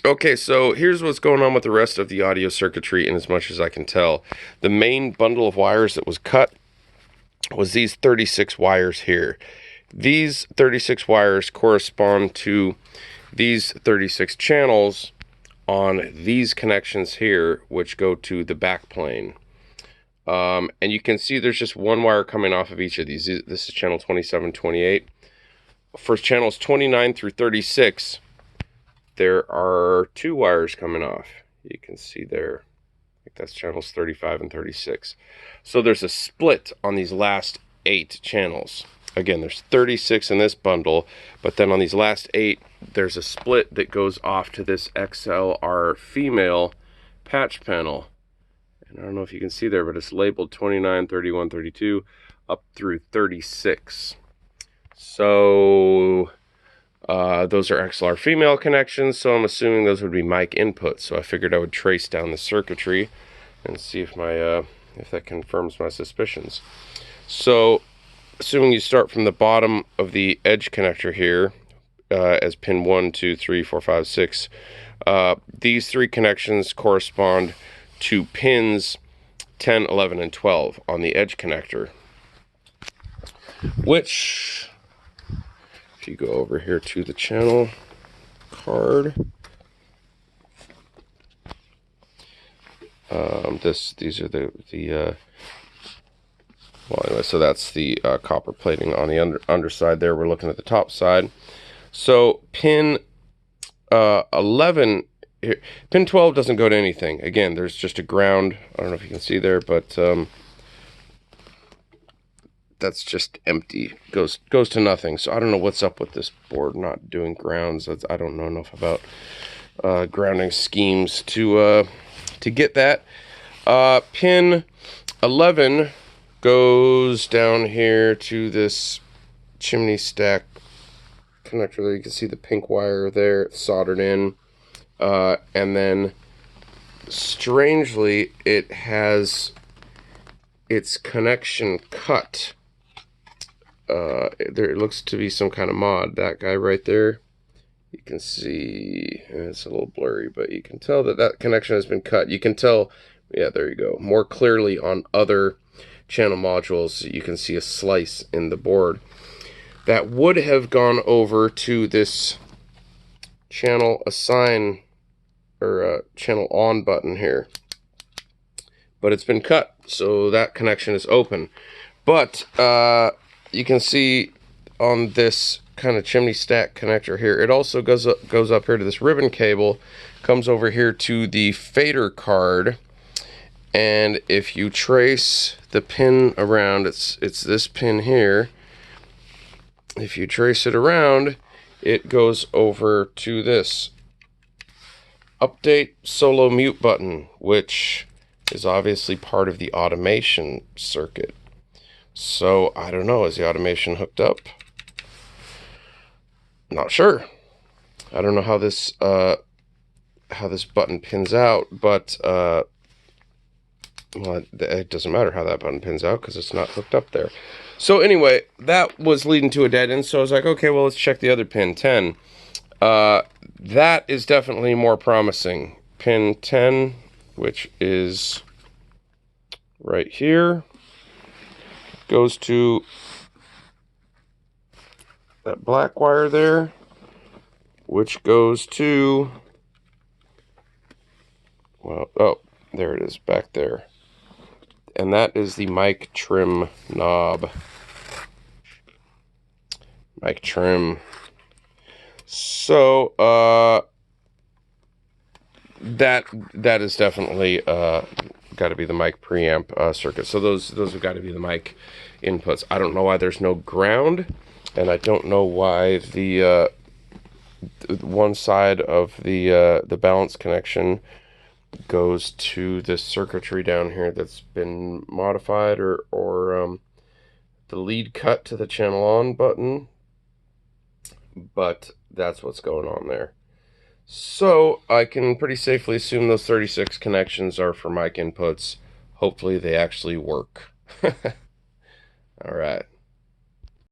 Okay, so here's what's going on with the rest of the audio circuitry, in as much as I can tell. The main bundle of wires that was cut was these 36 wires here. These 36 wires correspond to these 36 channels on these connections here, which go to the back plane. And you can see there's just one wire coming off of each of these. This is channel 27, 28. For channels 29 through 36, there are two wires coming off. You can see there. I think that's channels 35 and 36. So there's a split on these last 8 channels. Again, there's 36 in this bundle, but then on these last 8, there's a split that goes off to this XLR female patch panel. And I don't know if you can see there, but it's labeled 29, 31, 32, up through 36. So those are XLR female connections, so I'm assuming those would be mic inputs. So I figured I would trace down the circuitry and see if if that confirms my suspicions. So assuming you start from the bottom of the edge connector here, as pin 1, 2, 3, 4, 5, 6, these 3 connections correspond to pins 10, 11, and 12 on the edge connector, which, if you go over here to the channel card, these are the well, anyway, so that's the copper plating on the underside there. We're looking at the top side. So pin 11, here, pin 12 doesn't go to anything. Again, there's just a ground. I don't know if you can see there, but that's just empty. Goes to nothing. So I don't know what's up with this board not doing grounds. I don't know enough about grounding schemes to get that. Pin 11 goes down here to this chimney stack connector there. You can see the pink wire there soldered in, and then strangely it has its connection cut. There it looks to be some kind of mod. That guy right there, you can see, it's a little blurry, but you can tell that connection has been cut. You can tell, yeah, there you go, more clearly on other channel modules. You can see a slice in the board that would have gone over to this channel assign or channel on button here, but it's been cut, so that connection is open. But you can see on this kind of chimney stack connector here, it also goes up here to this ribbon cable, comes over here to the fader card. And if you trace the pin around, it's this pin here. If you trace it around, it goes over to this update solo mute button, which is obviously part of the automation circuit. So I don't know, is the automation hooked up? Not sure. I don't know how this button pins out, but well, it doesn't matter how that button pins out because it's not hooked up there. So anyway, that was leading to a dead end. So I was like, okay, well, let's check the other pin, 10. That is definitely more promising. Pin 10, which is right here, goes to that black wire there, which goes to, well, oh, there it is back there. And that is the mic trim knob. Mic trim. So that is definitely got to be the mic preamp circuit. So those have got to be the mic inputs. I don't know why there's no ground, and I don't know why the one side of the balance connection goes to this circuitry down here that's been modified, or the lead cut to the channel on button, but that's what's going on there. So I can pretty safely assume those 36 connections are for mic inputs. Hopefully they actually work. All right.